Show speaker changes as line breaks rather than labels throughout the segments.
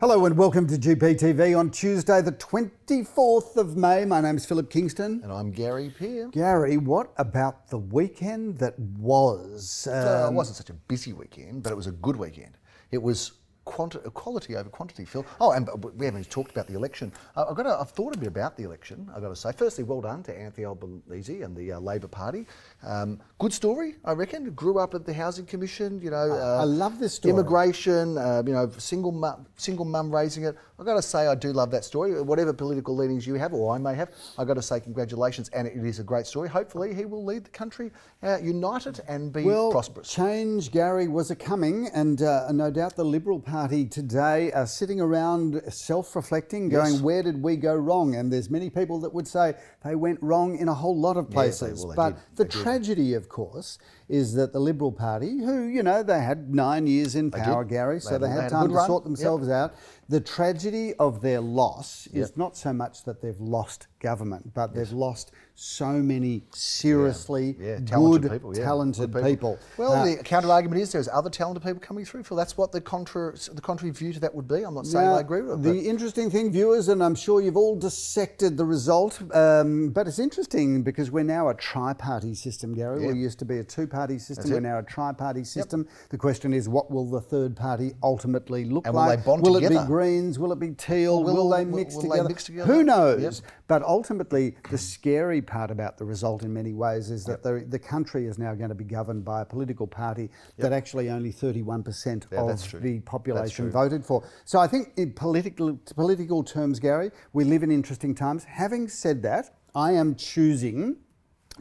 Hello and welcome to GPTV on Tuesday the 24th of May. My name's Philip Kingston.
And I'm Gary Peer.
Gary, what about the weekend that was?
It wasn't such a busy weekend, but it was a good weekend. It was quality over quantity, Phil. Oh, and we haven't talked about the election. I've thought a bit about the election, I've got to say. Firstly, well done to Anthony Albanese and the Labor Party. Good story, I reckon. Grew up at the Housing Commission,
I love this story.
Immigration, single mum raising it. I've got to say, I do love that story. Whatever political leanings you have, or I may have, I've got to say congratulations, and it is a great story. Hopefully he will lead the country united and be prosperous.
Change, Gary, was a coming, and no doubt the Liberal Party today are sitting around self-reflecting, going, yes, where did we go wrong? And there's many people that would say they went wrong in a whole lot of places. But the tragedy, of course, is that the Liberal Party, who, they had 9 years in power, Gary, so they had time to sort themselves out. The tragedy of their loss is not so much that they've lost government, but they've lost so many seriously good, talented people.
Well, the counter-argument is there's other talented people coming through, Phil. That's what the contrary view to that would be. I'm not saying I agree with it.
The interesting thing, viewers, and I'm sure you've all dissected the result, but it's interesting because we're now a tri-party system, Gary. We used to be a two-party system. We're now a tri-party system. The question is, what will the third party ultimately look like?
Will they bond
together?
Will
it be Greens? Will it be Teal? Will they mix together? Who knows? But ultimately, the scary part about the result in many ways is that the country is now going to be governed by a political party that actually only 31% of the population voted for. So I think in political terms, Gary, we live in interesting times. Having said that, I am choosing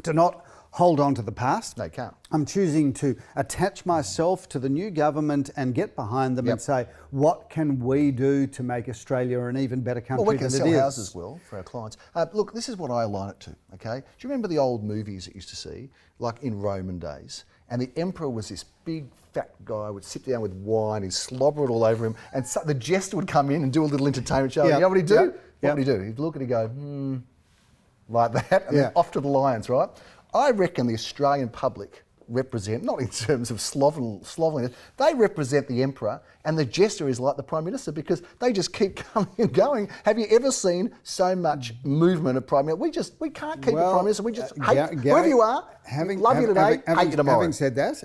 to not hold on to the past.
No, you can't.
I'm choosing to attach myself to the new government and get behind them and say, what can we do to make Australia an even better country than it is?
Well, we can sell houses well for our clients. Look, this is what I align it to, okay? Do you remember the old movies that you used to see, like in Roman days? And the emperor was this big, fat guy, would sit down with wine, he'd slobber it all over him, and so the jester would come in and do a little entertainment show. You know what he'd do? What would he do? He'd look and he'd go, like that, and then off to the lions, right? I reckon the Australian public represent, not in terms of slovenliness, they represent the emperor, and the jester is like the prime minister because they just keep coming and going. Have you ever seen so much movement of prime minister? We can't keep a prime minister. We just hate whoever you are. Love you today, hate you tomorrow.
Having said that,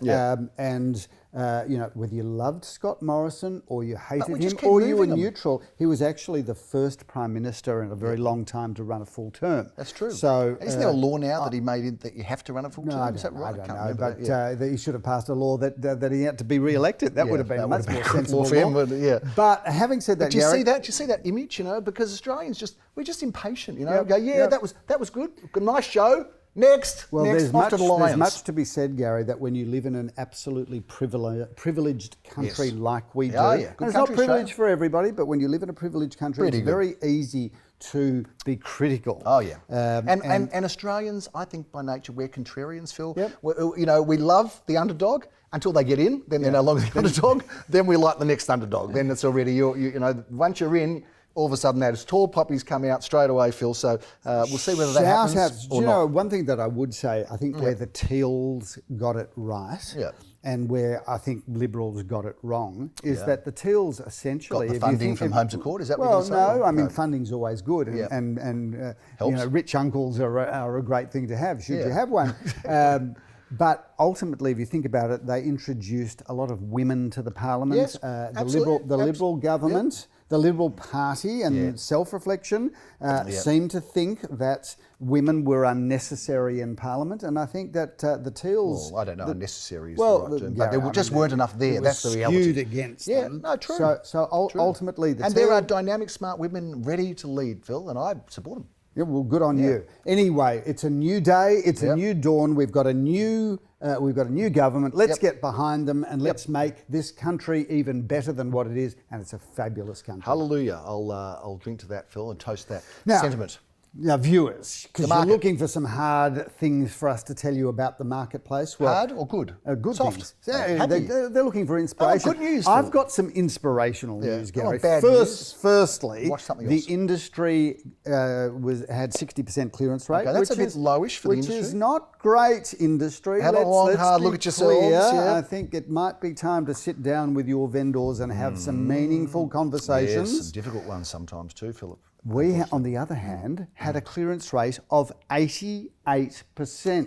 whether you loved Scott Morrison or you hated him or you were neutral, he was actually the first prime minister in a very long time to run a full term.
That's true.
So
isn't there a law now that he made that you have to run a full term? Is that right?
I don't know, but he should have passed a law that he had to be re-elected. That would have been a much more sensible law. But having said that,
do you see that image? Because Australians we're just impatient. That was good. Nice show. Next,
there's much to be said, Gary, that when you live in an absolutely privileged country like we do, and it's not privileged for everybody, but when you live in a privileged country, it's very easy to be critical.
And Australians, I think by nature, we're contrarians, Phil. We love the underdog until they get in, then they're no longer the underdog, then we like the next underdog. Then it's already, once you're in, all of a sudden those tall poppies come out straight away, Phil. So we'll see whether that happens or not.
One thing that I would say, I think where the Teals got it right and where I think Liberals got it wrong is that the Teals essentially...
Got the funding from Home to Court, is that what you're saying?
Well, no, I mean, funding's always good and rich uncles are a great thing to have, should you have one. But ultimately, if you think about it, they introduced a lot of women to the parliament. The Liberal government, the Liberal Party and self-reflection seemed to think that women were unnecessary in parliament. And I think that the Teals...
Well, I don't know, unnecessary is the right term, but there just weren't enough there. That's the reality.
Skewed against them.
No, true.
So ultimately...
there are dynamic, smart women ready to lead, Phil, and I support them.
Yeah, well, good on you. Anyway, it's a new day. It's a new dawn. We've got a new government. Let's get behind them and let's make this country even better than what it is. And it's a fabulous country.
Hallelujah! I'll drink to that, Phil, and toast that
now,
sentiment.
viewers, because
The
you're
market.
looking for some hard things for us to tell you about the marketplace.
Hard or good?
Good
Soft?
things.
Happy?
They're looking for inspiration.
good news,
I've
Phil.
got some inspirational news,
I want
Gary.
bad news.
Firstly,
Watch something
the
else.
industry had 60% clearance rate.
Okay, that's
which
a bit
is,
lowish for the
Which
industry.
is not great, industry.
Have a long, hard
be
look at yourselves,
clear.
yeah.
I think it might be time to sit down with your vendors and have some meaningful conversations.
Yes, some difficult ones sometimes too, Philip.
We, on the other hand, had a clearance rate of 88%.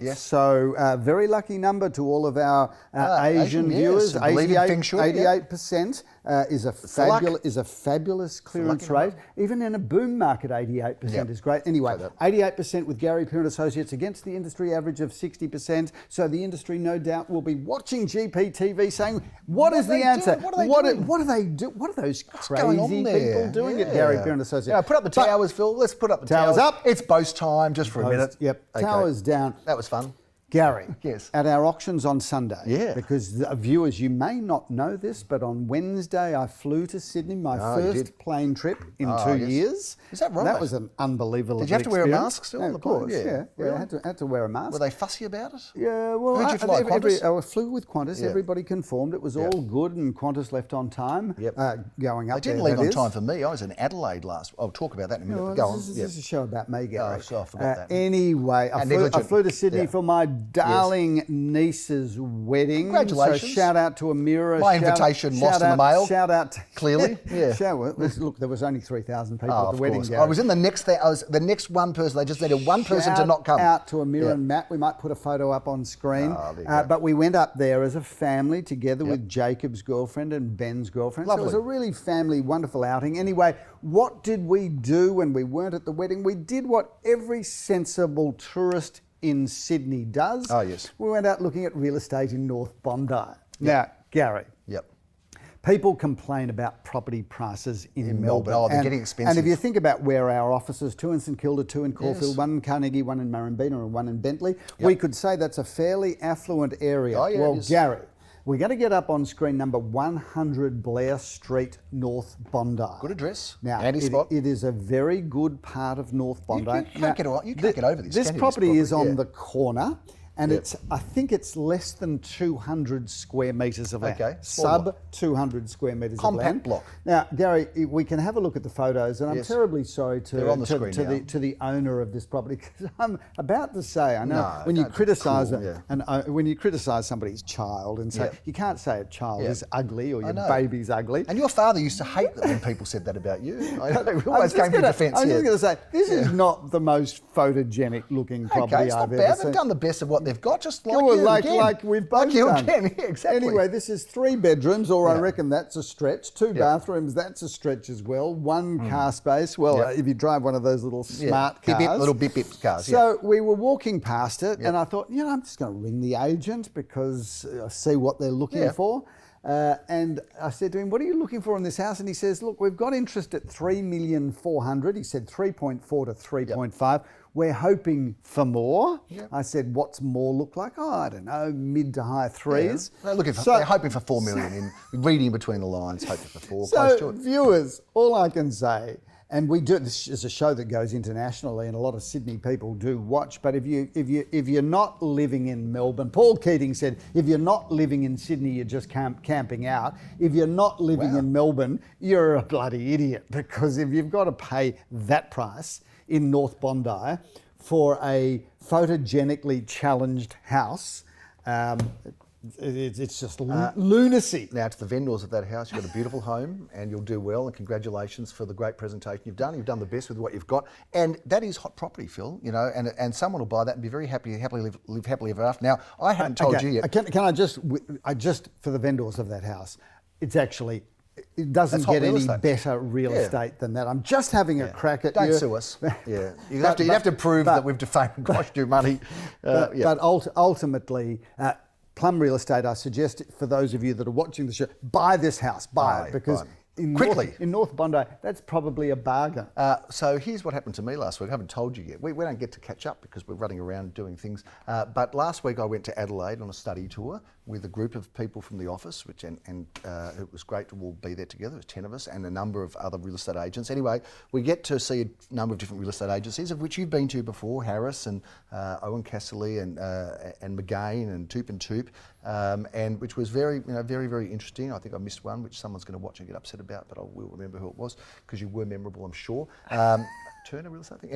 Yes.
So, very lucky number to all of our Asian
yes,
viewers.
that believe in Feng Shui, yeah.
88% is a
luck.
fabulous clearance
lucky
rate. Even in a boom market, 88%
Yep.
is great. Anyway,
Say that.
88% with Gary Peer and Associates against the industry average of 60%. So the industry, no doubt, will be watching GPTV saying, what is
are
the
they
answer?
doing? What are they doing?
What do they do? What are those
going on
crazy
there?
people doing at
Yeah.
Gary Peer and Associates?
Yeah, put up the towers, Phil. Let's put up the
Towers
towers.
up.
It's boast time, just for a minute.
Yep.
Okay.
Towers down.
That was fun.
Gary,
Yes.
at our auctions on Sunday,
Yeah.
because the viewers, you may not know this, but on Wednesday I flew to Sydney, my
Oh, you
first
did.
plane trip in
Oh,
2
yes.
years.
Is that right?
That was an unbelievable
Did you have to wear a
experience.
mask still
No,
on the
of course,
plane? Yeah.
yeah.
Really?
I had to wear a mask.
Were they fussy about it?
Yeah, well,
Who'd you fly, Qantas?
I flew with Qantas.
Yeah.
Everybody conformed. It was
Yeah.
all good, and Qantas left on time.
Yep.
Going up
They didn't
there,
leave
that
on
is.
time for me. I was in Adelaide last. I'll talk about that in a minute.
Well,
but go on.
this
Yeah.
is a show about me, Gary.
Oh, so I forgot that.
Anyway, I
And
flew
negligent.
to Sydney
Yeah.
for my darling niece's wedding.
Congratulations.
So shout out to Amira.
My invitation lost in the mail.
Shout out. To,
Clearly, yeah.
Look, there was only 3,000 people
Oh,
at
of
the wedding,
course.
Gary.
I was in the next. I was the next one person. They just needed one person to
Shout
not come.
out to Amira
Yeah.
and Matt. We might put a photo up on screen.
Oh, there you go.
But we went up there as a family together
Yep.
with Jacob's girlfriend and Ben's girlfriend. So
Lovely.
it was a really family, wonderful outing. Anyway, what did we do when we weren't at the wedding? We did what every sensible tourist in Sydney does.
Oh, yes.
We went out looking at real estate in North Bondi. Now, Gary,
Yep.
people complain about property prices in Melbourne.
Oh, they're getting expensive.
And if you think about where our offices, 2 in St Kilda, 2 in Caulfield,
Yes.
1 in Carnegie, 1 in Murrumbina and 1 in Bentley, we could say that's a fairly affluent area.
Oh, yeah,
well,
it is.
Gary, we're going to get up on screen number 100 Blair Street, North Bondi.
Good address.
Now,
Handy spot.
it is a very good part of North Bondi.
You can't get over this,
This
can you,
property
this
is
property?
on
Yeah.
the corner. And
Yep.
I think it's less than 200 square metres of land.
Okay, small
Sub 200 square metres of
Compact
land.
block.
Now, Gary, we can have a look at the photos, and I'm
Yes.
terribly sorry
They're on the
to
screen now.
the owner of this property, because I'm about to say, I know
No,
when you
don't be
criticise
cruel,
when you criticise somebody's child and say
Yeah.
you can't say a child
Yeah.
is ugly or
I
your
know.
baby's ugly.
And your father used to hate that when people said that about you. I know. We
I was
always
just
came to
gonna-
defence.
I was
yeah.
just going to say, this is not the most photogenic looking property
Okay, it's not
I've
bad.
ever
They've
seen.
done the best of what they've got, just like
Well,
you again.
like we've both
Like you
done.
again, yeah, exactly.
Anyway, this is 3 bedrooms, or I
Yeah.
reckon that's a stretch. 2 bathrooms, that's a stretch as well. 1 car space. Well,
Yeah.
if you drive one of those little smart
Beep,
cars.
beep, little beep beep cars.
So we were walking past it, and I thought, I'm just going to ring the agent because see what they're looking
Yeah.
for. And I said to him, "What are you looking for in this house?" And he says, "Look, we've got interest at 3,400,000." He said 3.4 to 3.5. We're hoping for more. I said, "What's more look like?" "Oh, I don't know, mid to high threes."
They're looking for. They're hoping for 4 million in reading between the lines, hoping for 4. Close to
So,
it.
viewers, all I can say, and we do, this is a show that goes internationally, and a lot of Sydney people do watch. But if you're not living in Melbourne, Paul Keating said, if you're not living in Sydney, you're just camping out. If you're not living in Melbourne, you're a bloody idiot, because if you've got to pay that price in North Bondi for a photogenically challenged house, it's just lunacy.
Now, to the vendors of that house, you've got a beautiful home and you'll do well, and congratulations for the great presentation you've done. You've done the best with what you've got. And that is hot property, Phil, and someone will buy that and be very happy, live happily ever after. Now, I haven't told you yet.
Can I just for the vendors of that house, it's actually, it doesn't
That's hot
get
real
any
estate.
better real
Yeah.
estate than that. I'm just having a crack at
Don't
you.
sue us. Yeah, you have to prove that we've defamed and cost you money.
But ultimately, Plum Real Estate, I suggest for those of you that are watching the show, buy this house, buy it, because
Quickly.
in North Bondi, that's probably a bargain.
So here's what happened to me last week. I haven't told you yet. We don't get to catch up because we're running around doing things. But last week I went to Adelaide on a study tour with a group of people from the office, and it was great to all be there together. It was 10 of us and a number of other real estate agents. Anyway, we get to see a number of different real estate agencies, of which you've been to before, Harris and Owen Casserly and McGain and Toop and Toop, and which was very, very, very interesting. I think I missed one, which someone's going to watch and get upset about, but I will remember who it was because you were memorable, I'm sure. Turner Real Estate thing.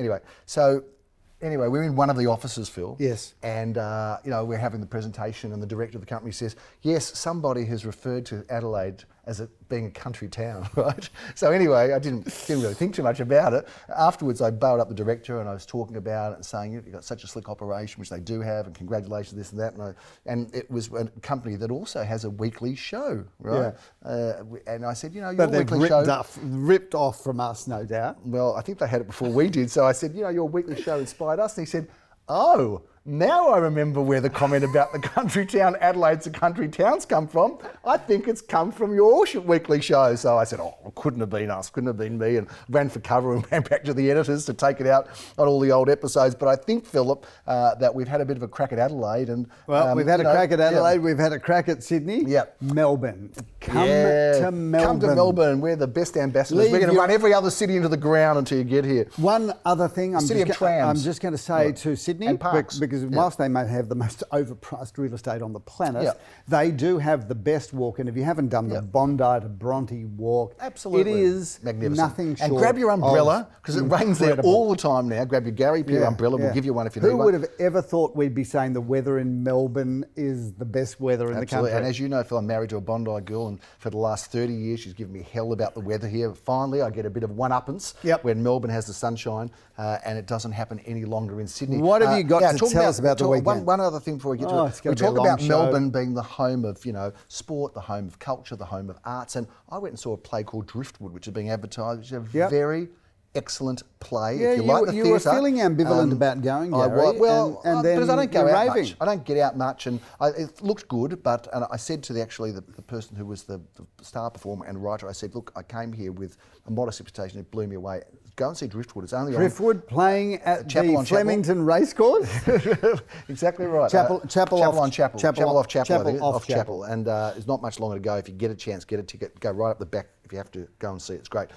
Anyway, we're in one of the offices, Phil.
Yes.
And, we're having the presentation and the director of the company says, yes, somebody has referred to Adelaide as it being a country town, right? So anyway, I didn't really think too much about it. Afterwards, I bailed up the director and I was talking about it and saying, you've got such a slick operation, which they do have, and congratulations, this and that. And it was a company that also has a weekly show, right? Yeah. And I said, your weekly show...
ripped off from us, no doubt.
Well, I think they had it before we did. So I said, your weekly show inspired us. And he said, oh, now I remember where the comment about the country town, Adelaide's a country town's come from. I think it's come from your weekly show. So I said, it couldn't have been us, couldn't have been me, and ran for cover and ran back to the editors to take it out on all the old episodes. But I think, Philip, that we've had a bit of a crack at Adelaide. And
we've had a crack at Adelaide, we've had a crack at Sydney.
Yep.
Melbourne. Come to Melbourne.
Come to Melbourne. We're the best ambassadors. We're going to run every other city into the ground until you get here.
One other thing I'm just going to say to Sydney,
and parks.
Because whilst they may have the most overpriced real estate on the planet, they do have the best walk. And if you haven't done the Bondi to Bronte walk,
absolutely,
it is
magnificent.
Nothing short.
And grab your umbrella, because it rains there all the time now. Grab your Gary Peer umbrella. We'll give you one if you need one.
Who would have ever thought we'd be saying the weather in Melbourne is the best weather in the country?
And as you know, Phil, I'm married to a Bondi girl, and for the last 30 years she's given me hell about the weather here. Finally, I get a bit of one-uppance when Melbourne has the sunshine, and it doesn't happen any longer in Sydney.
What have you got to tell us about the weekend?
One other thing before we get to it. We talk about Melbourne being the home of, sport, the home of culture, the home of arts. And I went and saw a play called Driftwood, which is being advertised, which is a very excellent play.
Yeah,
if you like the theatre.
You were feeling ambivalent about going, Gary.
Because I don't go out much. I don't get out much, and it looked good. But I said to the person who was the star performer and writer, I said, look, I came here with a modest expectation. It blew me away. Go and see Driftwood. It's only
Driftwood playing at the Flemington Racecourse.
Exactly right.
Chapel off
Chapel. And there's not much longer to go. If you get a chance, get a ticket. Go right up the back. If you have to, go and see it. It's great.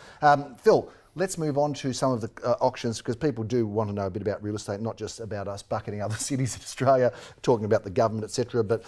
Phil, let's move on to some of the auctions, because people do want to know a bit about real estate, not just about us bucketing other cities in Australia, talking about the government, etc. But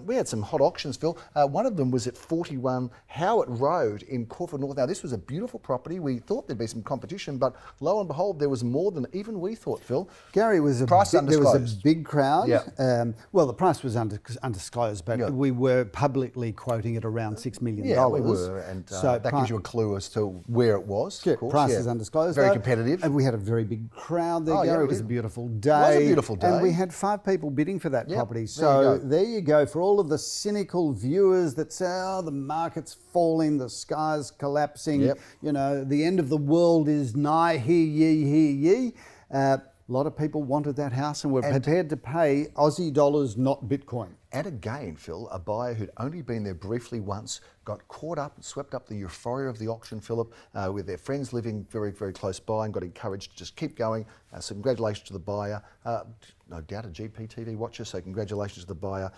we had some hot auctions, Phil. One of them was at 41 Howard Road in Caulfield North. Now, this was a beautiful property. We thought there'd be some competition, but lo and behold, there was more than even we thought, Phil.
Gary, there was a big crowd.
Yeah.
Well, the price was undisclosed, but we were publicly quoting it around $6 million.
Yeah, we were, and so that gives you a clue as to where it was.
Of course. Price is undisclosed.
Very competitive.
And we had a very big crowd there, Gary. It was a beautiful day.
It was a beautiful day.
And we had 5 people bidding for that property. So there you go. For all of the cynical viewers that say, the market's falling, the sky's collapsing, the end of the world is nigh, hear ye. A lot of people wanted that house and were prepared to pay Aussie dollars, not Bitcoin.
And again, Phil, a buyer who'd only been there briefly once got caught up and swept up the euphoria of the auction, Philip, with their friends living very, very close by, and got encouraged to just keep going. So congratulations to the buyer. No doubt a GPTV watcher, so congratulations to the buyer.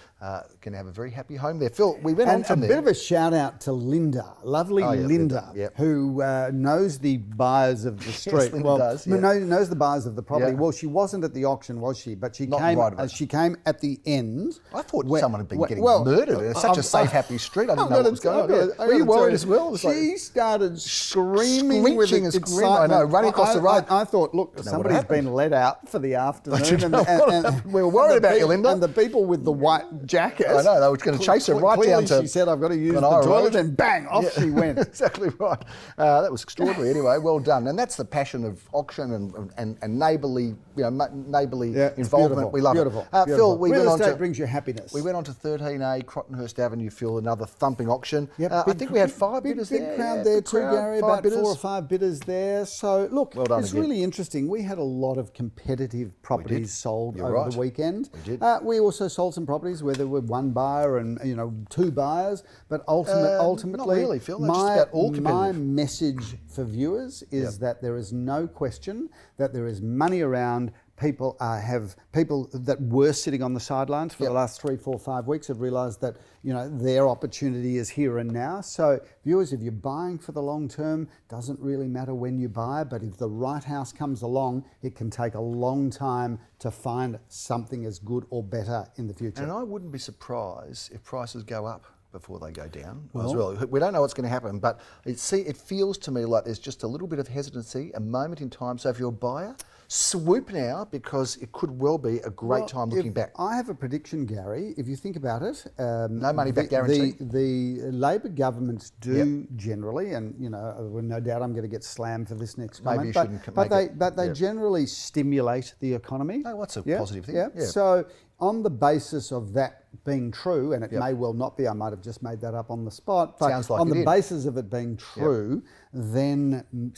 Can have a very happy home there. Phil, we went on from there.
And a bit of a shout out to Linda, lovely Linda, who knows the buyers of the street.
Yes, Linda
knows the buyers of the property. Yeah. Well, she wasn't at the auction, was she? But she came at the end.
I thought someone had been getting murdered. It's such a safe, happy street. I didn't know what was going on. Were you worried as well?
She started screaming,
screeching and screaming. I know, running across the road.
I thought, look, somebody's been let out for the afternoon.
And we were worried about you, Linda.
And the people with the white jackets.
I know, they were going to chase her right down to...
She said, I've got to use the toilet, and bang, off she went.
Exactly right. That was extraordinary anyway. Well done. And that's the passion of auction and neighbourly involvement. We love it.
Phil,
Real estate
brings you happiness.
We went on to 13A Crottenhurst Avenue, Phil, another thumping auction.
Yep,
I think we had 5 bidders there.
Big crowd there too, Gary, about 4 or 5 bidders there. So look,
Well done
it's
again.
really interesting. We had a lot of competitive properties sold
You're
over
right.
the weekend.
We did.
We also sold some properties where there were one buyer and 2 buyers, but ultimately,
not really, Phil. They're just about all
my
competitive.
message for viewers is that there is no question that there is money around. People that were sitting on the sidelines for the last 3, 4, 5 weeks have realised that their opportunity is here and now. So viewers, if you're buying for the long term, doesn't really matter when you buy, but if the right house comes along, it can take a long time to find something as good or better in the future.
And I wouldn't be surprised if prices go up before they go down as well. We don't know what's going to happen, but it feels to me like there's just a little bit of hesitancy, a moment in time. So if you're a buyer, swoop now, because it could well be a great time looking back.
I have a prediction, Gary. If you think about it,
no money back guarantee.
The Labor governments do generally, and no doubt I'm going to get slammed for this next comment.
Maybe you shouldn't make it.
But they generally stimulate the economy.
Oh, what's a positive thing?
Yeah. So on the basis of that being true, and it may well not be, I might have just made that up on the spot, but
Sounds like
on
it
the
did.
basis of it being true, then a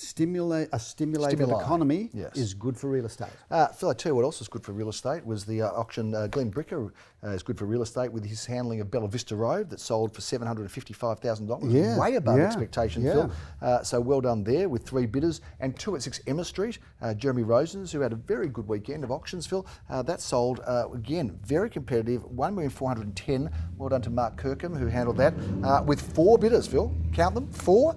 stimulated economy is good for real estate.
Phil, I tell you what else is good for real estate was the auction. Glenn Bricker is good for real estate with his handling of Bella Vista Road that sold for $755,000.
Yeah,
Way above
yeah,
expectation,
yeah.
Phil. So well done there with 3 bidders. And 2 at 6 Emma Street, Jeremy Rosens, who had a very good weekend of auctions, Phil. That sold, again, very competitive, $1,410,000. Well done to Mark Kirkham, who handled that, with 4 bidders, Phil. Count them, 4.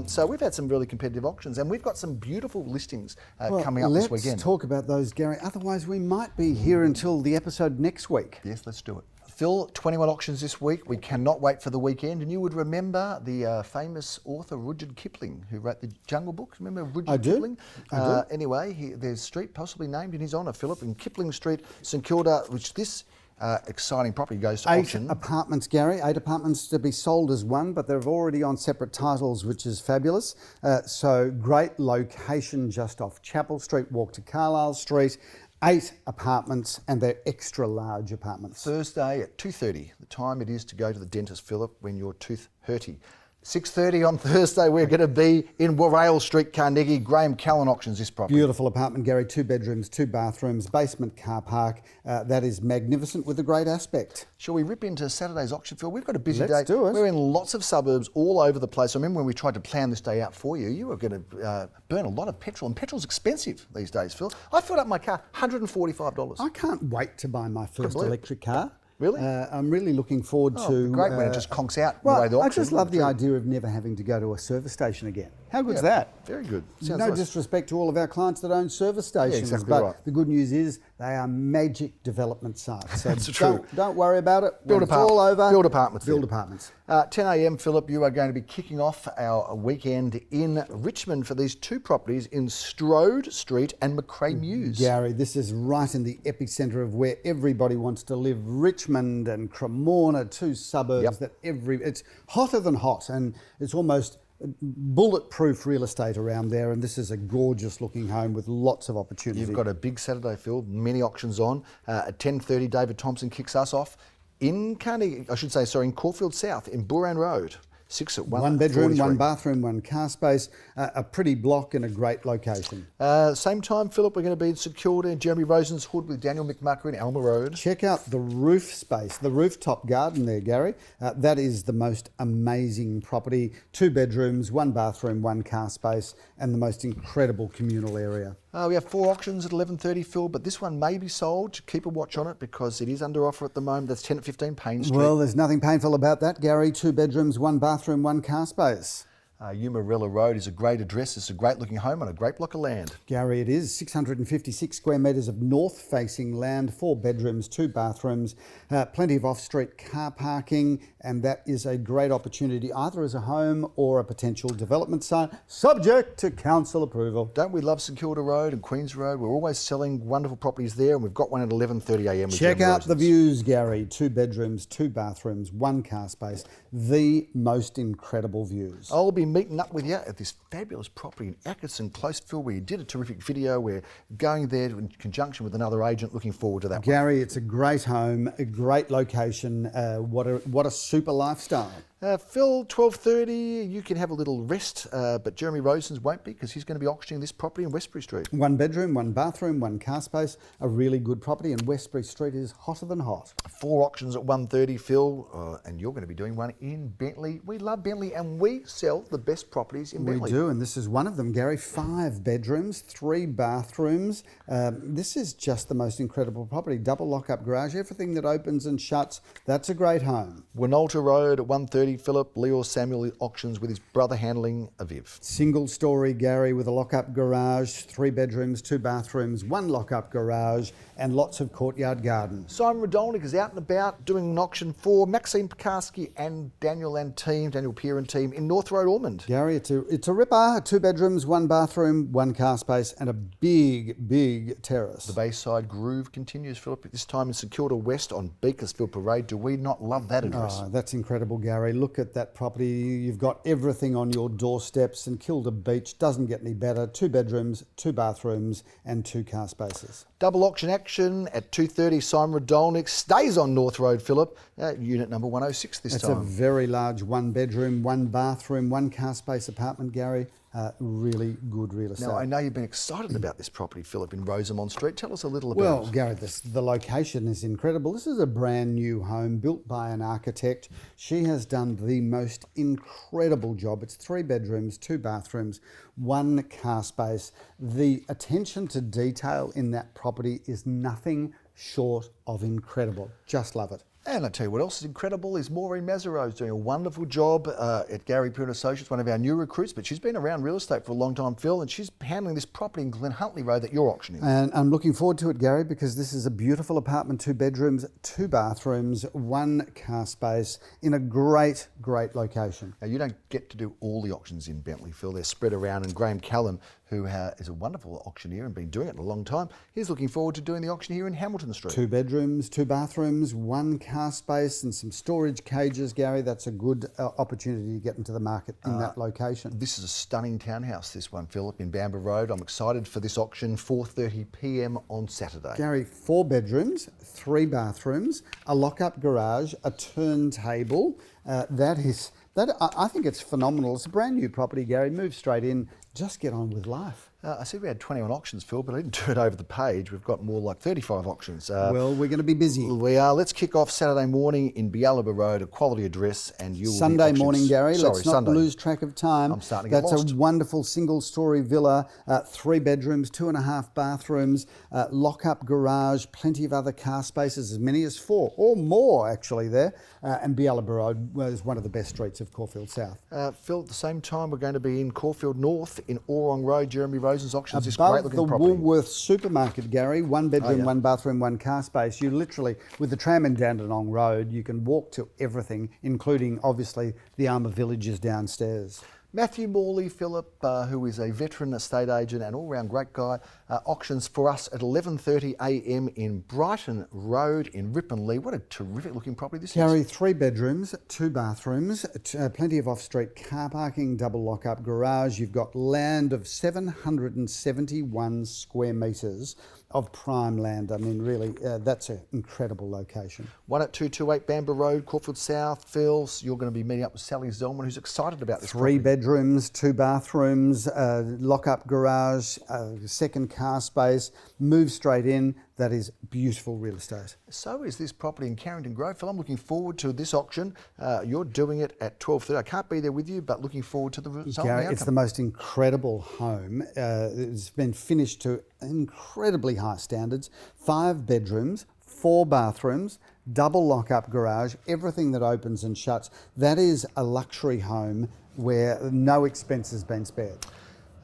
So we've had some really competitive auctions, and we've got some beautiful listings coming up this weekend.
Let's talk about those, Gary. Otherwise, we might be here until the episode next week.
Yes, let's do it. Phil, 21 auctions this week. We cannot wait for the weekend. And you would remember the famous author Rudyard Kipling, who wrote the Jungle Book. Remember Rudyard Kipling?
I do.
Anyway, there's a street possibly named in his honour, Philip, in Kipling Street, St Kilda, which this exciting property goes to
8
auction.
apartments, Gary. 8 apartments to be sold as one, but they're already on separate titles, which is fabulous. So great location just off Chapel Street, walk to Carlisle Street. 8 apartments, and they're extra large apartments.
Thursday at 2:30, the time it is to go to the dentist, Philip, when your tooth hurty. 6:30 on Thursday, we're going to be in Warrail Street, Carnegie. Graham Callan auctions this property.
Beautiful apartment, Gary. 2 bedrooms, 2 bathrooms, basement car park. That is magnificent with a great aspect.
Shall we rip into Saturday's auction, Phil? We've got a busy
Let's
day.
do it.
We're in lots of suburbs all over the place. I remember when we tried to plan this day out for you, you were going to burn a lot of petrol, and petrol's expensive these days, Phil. I filled up my car, $145.
I can't wait to buy my first
believe it.
electric car.
Really?
I'm really looking forward to...
Great when it just conks out the
Well,
way the
I
auction.
just love the idea of never having to go to a service station again. How good's that?
Very good. Sounds
No
nice.
disrespect to all of our clients that own service stations,
exactly
but
right.
the good news is they are magic development sites. So
That's true.
Don't worry about it.
Build
When it's all over.
Build apartments.
Build
there.
apartments.
10 a.m, Philip, you are going to be kicking off our weekend in Richmond for these 2 properties in Strode Street and McRae Mews.
Gary, this is right in the epicentre of where everybody wants to live. Richmond and Cremorne, 2 suburbs that it's hotter than hot, and it's almost bulletproof real estate around there, and this is a gorgeous looking home with lots of opportunity.
You've got a big Saturday, Phil, many auctions on. At 10:30, David Thompson kicks us off in Carnegie, in Caulfield South, in Buran Road. 6 at 1.
1 bedroom,
43.
1 bathroom, 1 car space, a pretty block and a great location.
Same time, Philip, we're going to be in St Kilda in Jeremy Rosen's Hood with Daniel McMucker in Alma Road.
Check out the roof space, the rooftop garden there, Gary. That is the most amazing property. 2 bedrooms, 1 bathroom, 1 car space, and the most incredible communal area.
We have 4 auctions at 11:30, Phil, but this one may be sold. Keep a watch on it because it is under offer at the moment. That's 10 at 15 Payne Street.
Well, there's nothing painful about that, Gary. 2 bedrooms, 1 bathroom, 1 car space.
Umarilla Road is a great address. It's a great looking home on a great block of land.
Gary, it is 656 square metres of north-facing land, 4 bedrooms, 2 bathrooms, plenty of off-street car parking, and that is a great opportunity either as a home or a potential development site, subject to council approval.
Don't we love St Kilda Road and Queens Road? We're always selling wonderful properties there, and we've got one at 11:30 a.m. with
Check
Jeremy
out the
Rosens.
views, Gary. 2 bedrooms, 2 bathrooms, 1 car space. The most incredible views.
I'll be meeting up with you at this fabulous property in Atkinson, Closeville, where you did a terrific video. We're going there in conjunction with another agent. Looking forward to that one.
Gary, it's a great home, a great location. What a super lifestyle.
Phil, 12:30, you can have a little rest, but Jeremy Rosen's won't be because he's going to be auctioning this property in Westbury Street.
1 bedroom, 1 bathroom, 1 car space, a really good property, and Westbury Street is hotter than hot.
4 auctions at 1:30, Phil, and you're going to be doing one in Bentley. We love Bentley and we sell the best properties in Bentley.
We do, and this is one of them, Gary. 5 bedrooms, 3 bathrooms. This is just the most incredible property. Double lock-up garage, everything that opens and shuts. That's a great home.
Winolta Road at 1:30, Philip. Leo Samuel auctions with his brother handling Aviv.
Single story, Gary, with a lock-up garage, 3 bedrooms, 2 bathrooms, 1 lock-up garage, and lots of courtyard garden.
Simon Radolnik is out and about doing an auction for Maxine Pekarski and Daniel Peer and team in North Road, Ormond.
Gary, it's a ripper. 2 bedrooms, 1 bathroom, 1 car space, and a big terrace.
The Bayside Groove continues, Philip, this time in St Kilda West on Beaconsfield Parade. Do we not love that address?
Oh, that's incredible, Gary. Look at that property. You've got everything on your doorstep. St Kilda Beach doesn't get any better. 2 bedrooms, 2 bathrooms, and 2 car spaces.
Double auction action at 2:30. Simon Radolnik stays on North Road, Philip. Unit number 106 this time.
It's a very large 1 bedroom, 1 bathroom, 1 car space apartment, Gary. Really good real estate.
Now, I know you've been excited about this property, Philip, in Rosamond Street. Tell us a little about
Well,
it.
Gary, the location is incredible. This is a brand new home built by an architect. She has done the most incredible job. It's 3 bedrooms, 2 bathrooms, 1 car space. The attention to detail in that property is nothing short of incredible. Just love it.
And I tell you what else is incredible is Maureen Mazaro's doing a wonderful job at Gary Pure & Associates, one of our new recruits, but she's been around real estate for a long time, Phil, and she's handling this property in Glen Huntley Road that you're auctioning.
And I'm looking forward to it, Gary, because this is a beautiful apartment, 2 bedrooms, 2 bathrooms, 1 car space in a great location.
Now, you don't get to do all the auctions in Bentley, Phil. They're spread around, and Graham Callan, who is a wonderful auctioneer and been doing it a long time, he's looking forward to doing the auction here in Hamilton Street.
2 bedrooms, 2 bathrooms, 1 car space and some storage cages, Gary. That's a good opportunity to get into the market in that location.
This is a stunning townhouse, this one, Philip, in Bamber Road. I'm excited for this auction, 4:30 p.m. on Saturday.
Gary, 4 bedrooms, 3 bathrooms, a lock-up garage, a turntable. I think it's phenomenal. It's a brand new property, Gary. Move straight in. Just get on with life.
I said we had 21 auctions, Phil, but I didn't do it over the page. We've got more like 35 auctions.
Well, we're going to be busy.
We are. Let's kick off Saturday morning in Bialaba Road, a quality address, and you will
Sunday morning, Gary. Let's not
Sunday.
lose track of time.
I'm starting to get
That's
lost.
a wonderful single-story villa, 3 bedrooms, 2.5 bathrooms, lock-up garage, plenty of other car spaces, as many as 4 or more actually there. And Bialaba Road is one of the best streets of Caulfield South.
Phil, at the same time, we're going to be in Caulfield North in Orong Road. Jeremy Rosen's auctions. This
Above
great looking
the
property.
Woolworths supermarket, Gary, 1 bedroom, 1 bathroom, 1 car space. You literally, with the tram in Dandenong Road, you can walk to everything, including obviously the Armour Villages downstairs.
Matthew Morley, Philip, who is a veteran estate agent and all-round great guy, auctions for us at 11:30 a.m. in Brighton Road in Ripponlea. What a terrific looking property this is.
Gary, 3 bedrooms, 2 bathrooms, plenty of off-street car parking, double lock-up garage. You've got land of 771 square metres of prime land. I mean, really, that's an incredible location.
1 at 228 Bamber Road, Caulfield South. Phil, you're going to be meeting up with Sally Zellman, who's excited about this
3
property.
bedrooms, 2 bathrooms, lock-up garage, second car space, move straight in. That is beautiful real estate.
So is this property in Carrington Grove. Phil, I'm looking forward to this auction. You're doing it at 12:30. I can't be there with you, but looking forward to the result.
Gary, it's the most incredible home. It's been finished to incredibly high standards. 5 bedrooms, 4 bathrooms, double lock-up garage, everything that opens and shuts. That is a luxury home where no expense has been spared.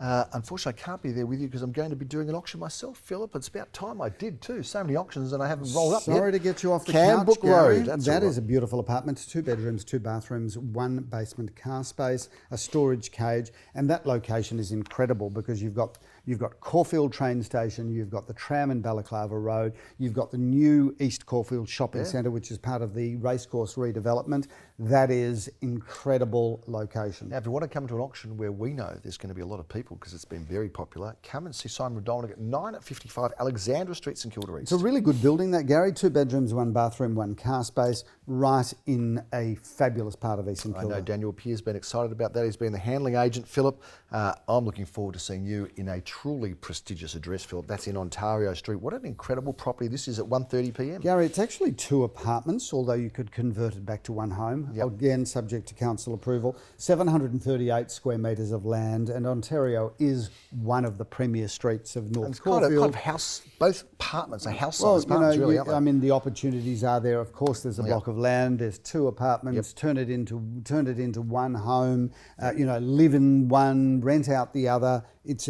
Unfortunately, I can't be there with you because I'm going to be doing an auction myself, Philip. It's about time I did too. So many auctions and I haven't rolled up yet.
Sorry to get you off the
Canbrook
couch, Gary.
Road.
That is a beautiful apartment. 2 bedrooms, 2 bathrooms, 1 basement car space, a storage cage, and that location is incredible because you've got You've got Caulfield train station, you've got the tram in Balaclava Road, you've got the new East Caulfield Shopping Centre, which is part of the racecourse redevelopment. That is incredible location.
Now, if you want to come to an auction where we know there's going to be a lot of people because it's been very popular, come and see Simon Rodolnik at 9 at 55 Alexandra Street, St Kilda East.
It's a really good building, that, Gary. 2 bedrooms, 1 bathroom, 1 car space, right in a fabulous part of East St Kilda.
I know Daniel Pierre's been excited about that. He's been the handling agent. Philip, I'm looking forward to seeing you in a truly prestigious address, Philip. That's in Ontario Street. What an incredible property this is at 1:30 p.m.
Gary, it's actually 2 apartments, although you could convert it back to 1 home. Again, subject to council approval. 738 square metres of land, and Ontario is one of the premier streets of North Caulfield.
Kind of house, both apartments are house-sized apartments, really, aren't they?
I mean, the opportunities are there. Of course, there's a block of land. There's 2 apartments. Turn it into 1 home. Live in one, rent out the other. It's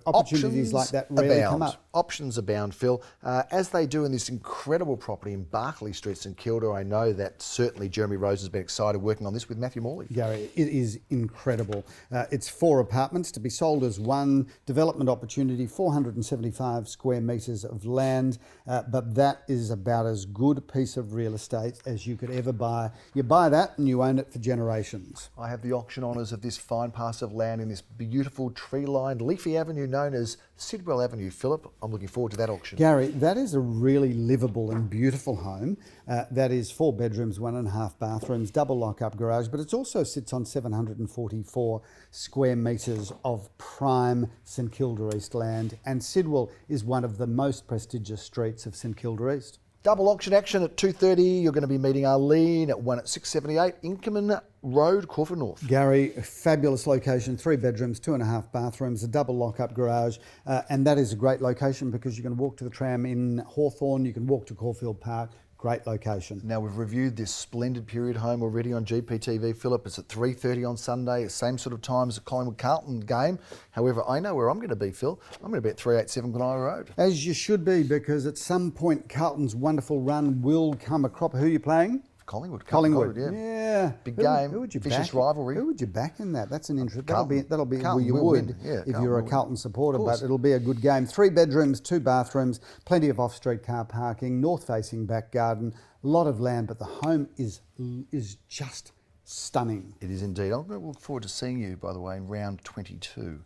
opportunities like that rarely come up.
Options abound, Phil, as they do in this incredible property in Barclay Street, St Kilda. I know that certainly Jeremy Rose has been excited working on this with Matthew Morley.
Gary, it is incredible. It's 4 apartments to be sold as one development opportunity, 475 square metres of land, but that is about as good a piece of real estate as you could ever buy. You buy that and you own it for generations.
I have the auction honours of this fine parcel of land in this beautiful tree-lined leafy avenue known as Sidwell Avenue. Philip, I'm looking forward to that auction.
Gary, that is a really livable and beautiful home. That is 4 bedrooms, 1.5 bathrooms, double lock-up garage, but it also sits on 744 square metres of prime St Kilda East land, and Sidwell is one of the most prestigious streets of St Kilda East.
Double auction action at 2:30. You're going to be meeting Arlene at 1 at 678 Inkerman Road, Caulfield North.
Gary, fabulous location, 3 bedrooms, 2.5 bathrooms, a double lock-up garage, and that is a great location because you can walk to the tram in Hawthorn, you can walk to Caulfield Park. Great location.
Now, we've reviewed this splendid period home already on GPTV. Philip, it's at 3:30 on Sunday, same sort of time as the Collingwood-Carlton game. However, I know where I'm going to be, Phil. I'm going to be at 387 Glenora Road.
As you should be, because at some point Carlton's wonderful run will come a crop. Who are you playing?
Collingwood,
yeah.
Big game.
Who would you
vicious
back?
Wrivalry.
Who would you back in that? That's an interest. That'll be
Carlton
where you
will
would
win. Yeah,
if
Carlton
you're a
will
Carlton supporter, but it'll be a good game. 3 bedrooms, 2 bathrooms, plenty of off-street car parking, north-facing back garden, a lot of land, but the home is just stunning.
It is indeed. I'm going to look forward to seeing you, by the way, in round 22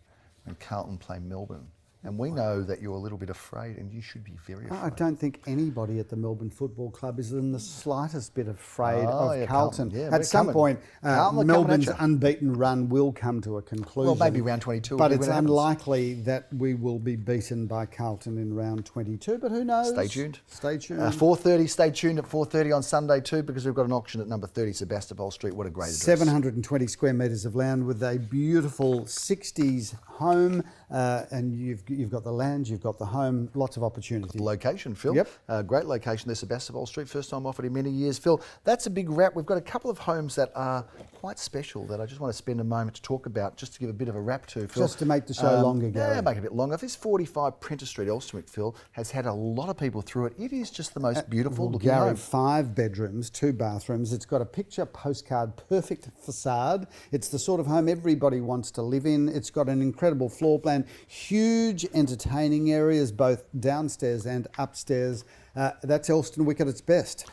when Carlton play Melbourne. And we know that you're a little bit afraid, and you should be very afraid.
I don't think anybody at the Melbourne Football Club is in the slightest bit afraid of Carlton. At some point, Melbourne's unbeaten run will come to a conclusion.
Well, maybe round 22.
But it's unlikely that we will be beaten by Carlton in round 22. But who knows?
Stay tuned.
Stay tuned.
4:30. Stay tuned at 4:30 on Sunday too, because we've got an auction at number 30 Sebastopol Street. What a great address!
720 square metres of land with a beautiful 60s home, and you've got the land, you've got the home, lots of opportunity.
Location, Phil.
Yep.
Great location there, Sebastopol Street. First time offered in many years. Phil, that's a big wrap. We've got a couple of homes that are quite special that I just want to spend a moment to talk about, just to give a bit of a wrap to, Phil.
Just to make the show longer, Gary.
Yeah, make it a bit longer. This 45 Prentice Street, Elsternwick, Phil, has had a lot of people through it. It is just the most beautiful looking
Gary,
home.
5 bedrooms, 2 bathrooms. It's got a picture postcard perfect facade. It's the sort of home everybody wants to live in. It's got an incredible floor plan, huge entertaining areas, both downstairs and upstairs. That's Elsternwick at its best.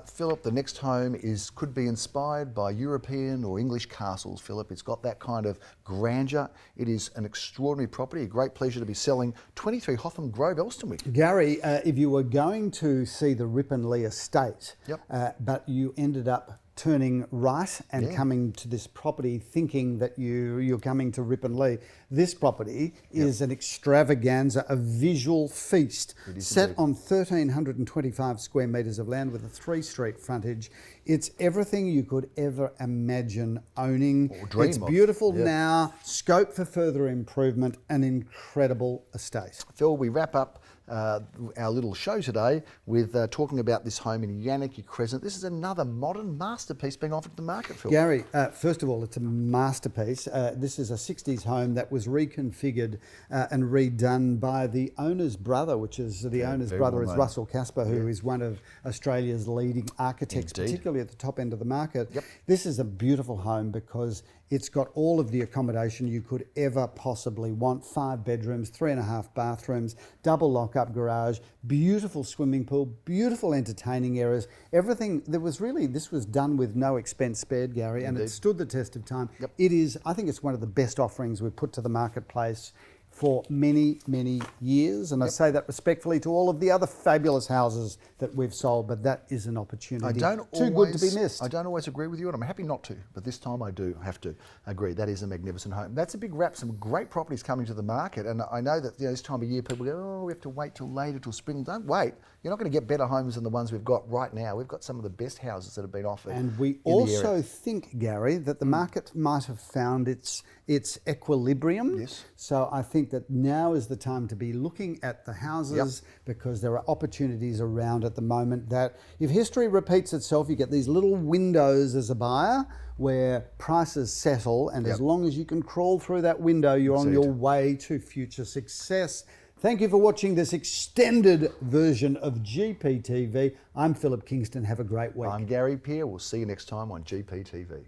Philip, the next home could be inspired by European or English castles, Philip. It's got that kind of grandeur. It is an extraordinary property, a great pleasure to be selling 23 Hotham Grove, Elsternwick.
Gary, if you were going to see the Ripponlea estate, but you ended up turning right and coming to this property thinking that you're coming to Ripponlea. This property is an extravaganza, a visual feast, set on 1,325 square metres of land with a 3-street frontage. It's everything you could ever imagine owning.
Or dream
it's
of.
beautiful now, scope for further improvement, an incredible estate.
Phil, we wrap up our little show today with talking about this home in Yannaki Crescent. This is another modern masterpiece being offered to the market, Phil.
Gary, first of all, it's a masterpiece. This is a 60s home that was reconfigured and redone by the owner's brother, which is the owner's brother is Russell Casper, who is one of Australia's leading architects, particularly at the top end of the market. This is a beautiful home because It's got all of the accommodation you could ever possibly want. 5 bedrooms, 3.5 bathrooms, double lock-up garage, beautiful swimming pool, beautiful entertaining areas. Everything that was really, this was done with no expense spared, Gary, and it stood the test of time.
Yep.
It is, I think it's one of the best offerings we've put to the marketplace for many, many years. And I say that respectfully to all of the other fabulous houses that we've sold, but that is an opportunity too good to be missed.
I don't always agree with you, and I'm happy not to, but this time I do have to agree. That is a magnificent home. That's a big wrap. Some great properties coming to the market, and I know that this time of year people go, oh, we have to wait till later, till spring. Don't wait. You're not going to get better homes than the ones we've got right now. We've got some of the best houses that have been offered.
And we also think, Gary, that the market might have found its equilibrium.
Yes.
So I think that now is the time to be looking at the houses because there are opportunities around at the moment that if history repeats itself, you get these little windows as a buyer where prices settle, and as long as you can crawl through that window, you're on your way to future success. Thank you for watching this extended version of GPTV. I'm Philip Kingston. Have a great week.
I'm Gary Peer. We'll see you next time on GPTV.